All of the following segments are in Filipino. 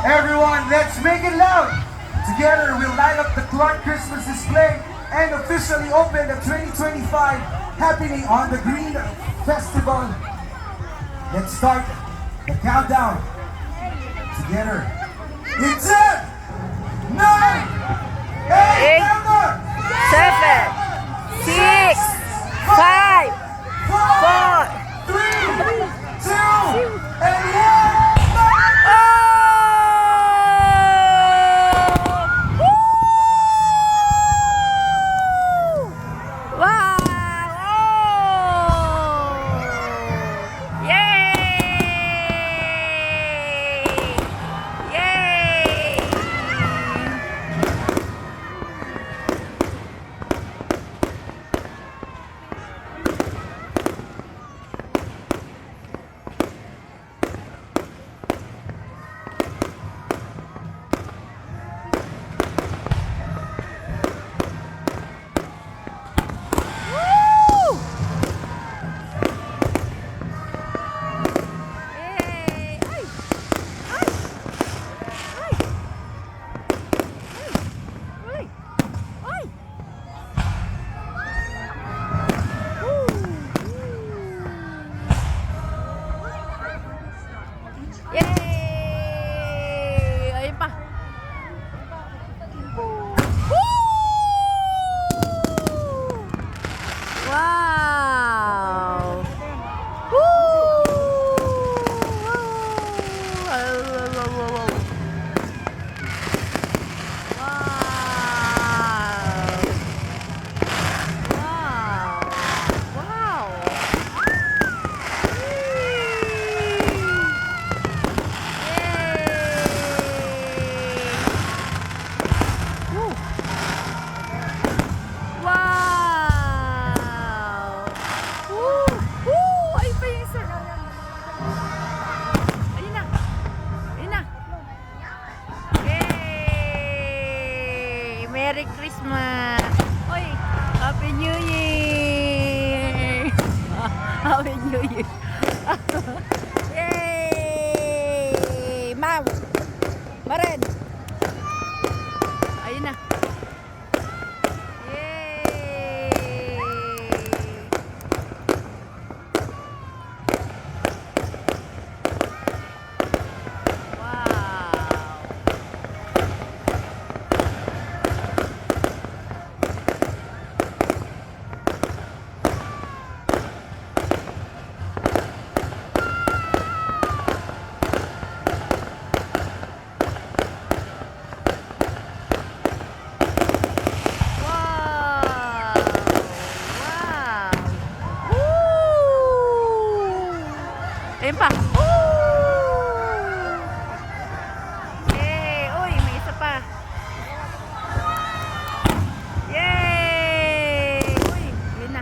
Everyone, let's make it loud! Together, we'll light up the Clark Christmas display and officially open the 2025 happening on the Green Festival. Let's start the countdown together. In 10, 9, 8, 7, 6, 5, 4, 3, 2, and 1! Merry Christmas! Oy! Happy New Year! Happy New Year! Yay! Ma'am! Maren! Ayun na! Yay! Ayun pa. Yay! Uy, may isa pa. Yay! Uy, yun na.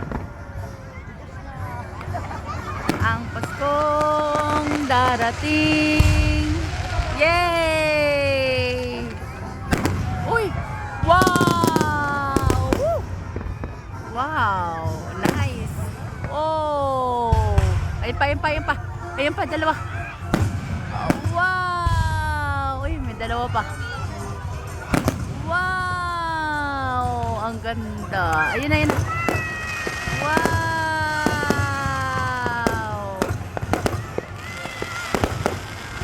Ang Paskong darating. Yay! Uy! Wow! Woo! Wow! Nice! Oh! Ayun pa, ayun pa, ayun pa. Ayun pa, dalawa. Wow! Uy, may dalawa pa. Wow! Ang ganda. Ayun na, ayun na. Wow!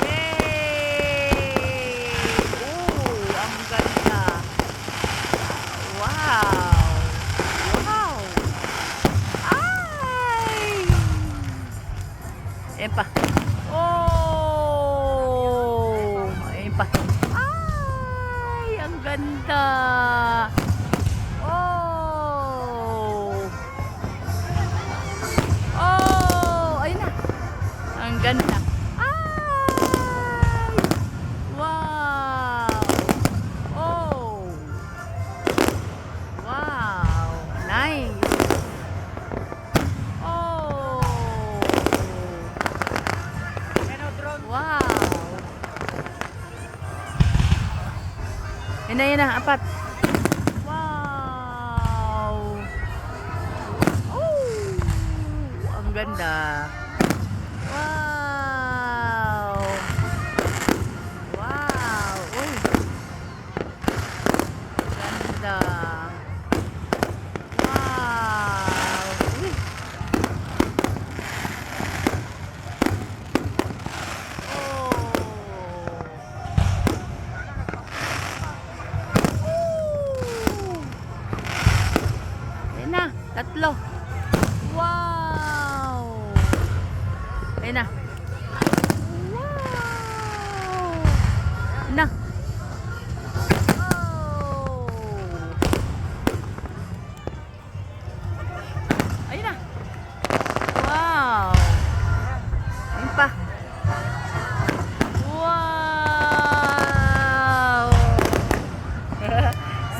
Yay! Ooh, ang ganda. Wow! Wow! Ay! Ayun pa. Oh! Ayun pa. Ay! Ang ganda! Oh! Oh! Ayun na. Ang ganda. Ay! Wow! Oh! Wow! Nice! Wow! Yun na, apat. Wow! Oh! Ang ganda. Wow! Wow!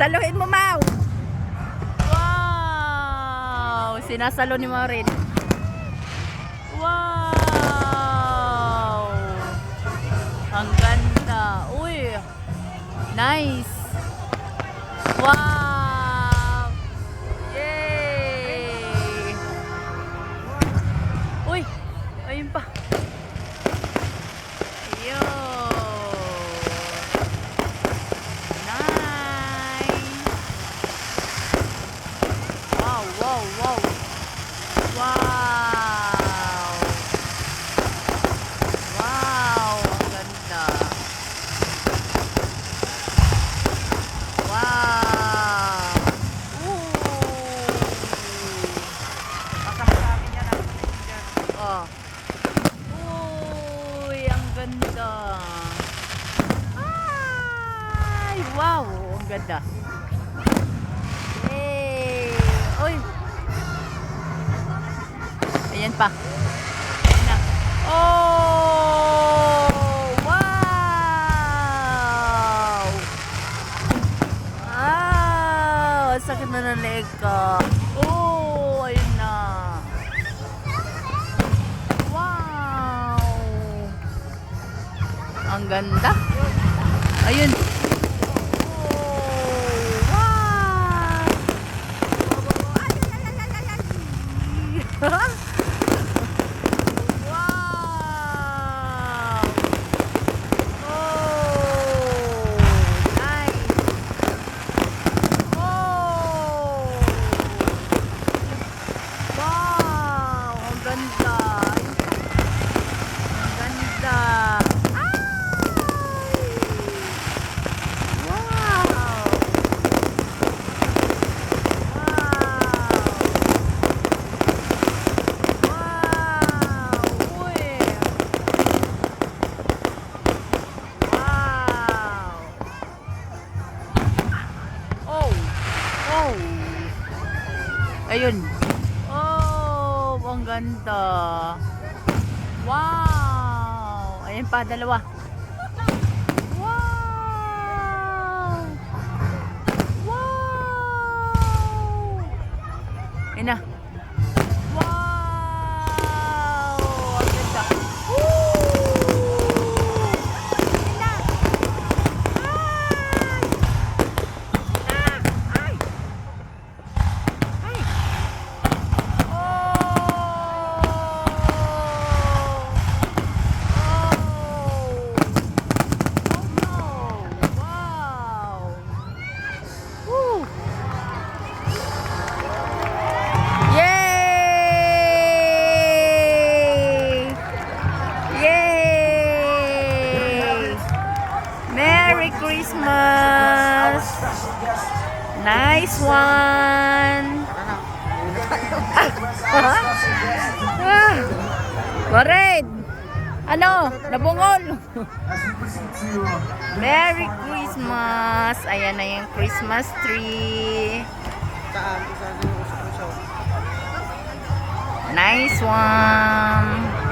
Saluhin mo, Mau. Wow! Sinasalo ni Maureen. Wow! Ang ganda. Uy! Nice! Wow! Yay! Uy! Ayun pa. Ayun. Nice! Wow! Wow! Wow! Wow! Wow! Ang ganda. Wow! Makasabi niya lang dyan. Oh. Uy, ang ganda. Ay, wow, ang ganda. Hey, uy. Ayan pa. Ayan na. Oh, wow. Ah, sakit na ng leg ko. Oh, ayun na. Wow! Ang ganda. Ayun. Oh, wow! Ay, ay, ay, ay, ay, ay. Wow! Oh, nice. Oh! Wow! Ang ganda. Ang ganda. Ay! Wow! Wow! Wow! Uy! Wow! Oh! Oh! Ayun. Oh, ang ganda. Wow! Ayun pa, dalawa. Wow! Wow! Ayun na. Wow! Ang ganda. Woo! Ayun na. Ay! Ay! Ay! Yay! Yay! Merry Christmas! Nice one! Maureen! Ano? Nabungol! As we proceed to Merry Christmas! Ayan na yung Christmas tree. Saan? Saan yung usap-usap? Nice one!